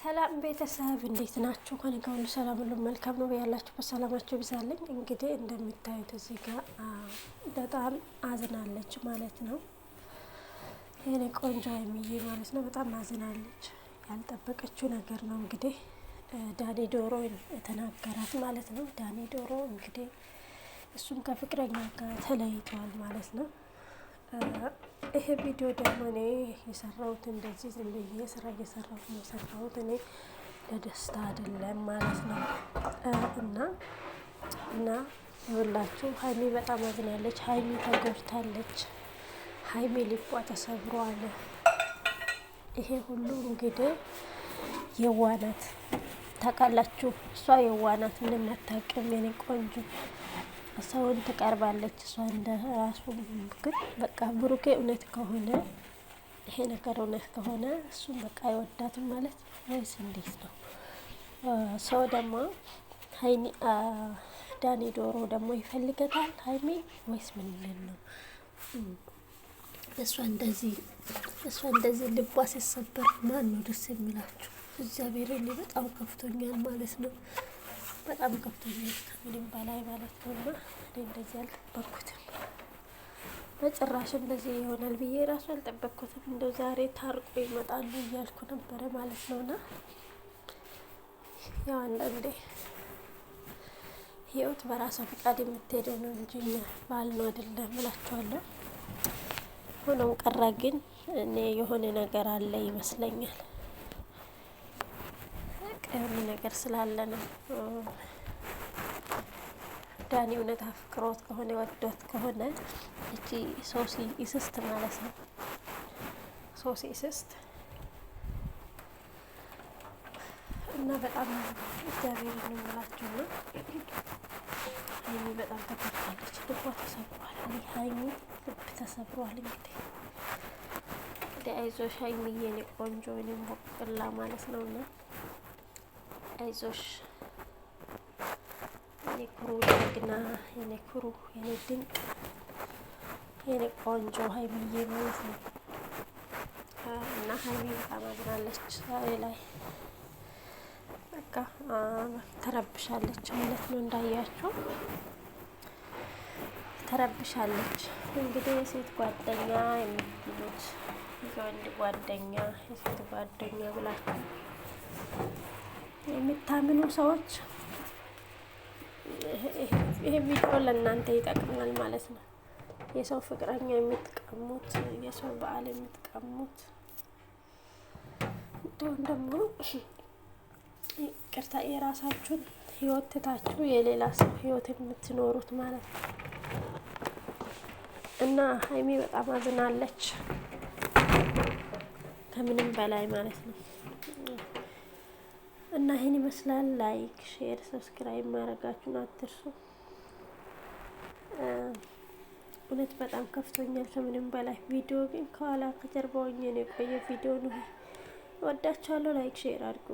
ሰላም ቤተሰብ እንዴት ናችሁ? ከኔ ጋር ሁሉ ሰላም ሁሉ መልካም ነው። ያላችሁበት ሰላማችሁ ይብዛልኝ። እንግዲህ እንደምታዩት እዚህ ጋር በጣም አዝናለች ማለት ነው። የኔ ቆንጆ ሀይሚዬ ማለት ነው። በጣም አዝናለች። ያልጠበቀችው ነገር ነው እንግዲህ ዳኒ ዶሮ የተናገራት ማለት ነው። ዳኒ ዶሮ እንግዲህ እሱም ከፍቅረኛ ጋር ተለይተዋል ማለት ነው። ይሄ ቪዲዮ ደግሞ እኔ የሰራሁት እንደዚህ ዝም ብዬ ስራ እየሰራሁት ነው የሰራሁት እኔ ለደስታ አይደለም ማለት ነው። እና ይኸውላችሁ ሀይሚ በጣም አዝናለች። ሀይሚ ተጎድታለች። ሀይሚ ልቧ ተሰብሯል። ይሄ ሁሉ እንግዲህ የዋናት ታውቃላችሁ። እሷ የዋናት ምንም አታውቅም። የኔ ቆንጆ ሰውን ትቀርባለች። እሷ እንደ ራሱ ግን በቃ ብሩኬ እውነት ከሆነ ይሄ ነገር እውነት ከሆነ እሱም በቃ አይወዳትም ማለት ወይስ እንዴት ነው? ሰው ደግሞ ዳኒ ዶሮ ደግሞ ይፈልገታል ሀይሚ ወይስ ምንድን ነው? እሷ እንደዚህ ልቧ ሲሰበር ማን ነው ደስ የሚላችሁ? እግዚአብሔር እኔ በጣም ከፍቶኛል ማለት ነው። በጣም ከፍቶኛል ከምንም በላይ ማለት ነው። እና እኔ እንደዚህ አልጠበቅኩትም በጭራሽ። እንደዚህ ይሆናል ብዬ ራሱ አልጠበቅኩትም። እንደው ዛሬ ታርቆ ይመጣሉ እያልኩ ነበረ ማለት ነውና ያው አንዳንዴ ህይወት በራሷ ፈቃድ የምትሄደው ነው እንጂ ባል ነው አይደለም እላችኋለሁ። ሆኖም ቀረ ግን እኔ የሆነ ነገር አለ ይመስለኛል። የሆነ ነገር ስላለ ነው ዳኒ እውነት አፍቅሮት ከሆነ ወዶት ከሆነ እቺ ሶሲ ኢስስት ማለት ነው። ሶሲ ኢስስት እና በጣም እግዚአብሔር ነው የምላችሁ ነው። ሀይሚ በጣም ተጎድታለች። ልቧ ተሰብሯል። ሀይሚ ልብ ተሰብሯል። እንግዲህ አይዞሽ ሀይሚዬ የኔ ቆንጆ የኔ ቦቅላ ማለት ነውና አይዞሽ የኔ ኩሩ ደግና የኔ ኩሩ የኔ ድንቅ የኔ ቆንጆ ሀይሚዬ ማለት ነው። እና ሀይሚ በጣም አዝናለች ዛሬ ላይ በቃ ተረብሻለች ማለት ነው። እንዳያችሁ ተረብሻለች። እንግዲህ የሴት ጓደኛ የምትሉት የወንድ ጓደኛ የሴት ጓደኛ ብላችሁ የምታምኑ ሰዎች ይሄ ቪዲዮ ለእናንተ ይጠቅማል ማለት ነው። የሰው ፍቅረኛ የምትቀሙት፣ የሰው በዓል የምትቀሙት እንደውም ደግሞ ቅርታ የራሳችሁን ህይወት ትታችሁ የሌላ ሰው ህይወት የምትኖሩት ማለት ነው። እና ሀይሚ በጣም አዝናለች ከምንም በላይ ማለት ነው። እና ይሄን ይመስላል። ላይክ፣ ሼር፣ ሰብስክራይብ ማድረጋችሁን አትርሱ። እውነት በጣም ከፍቶኛል ከምንም በላይ። ቪዲዮ ግን ከኋላ ከጀርባው ነው የቆየ ቪዲዮ ነው። ወዳችኋለሁ። ላይክ ሼር አድርጉ።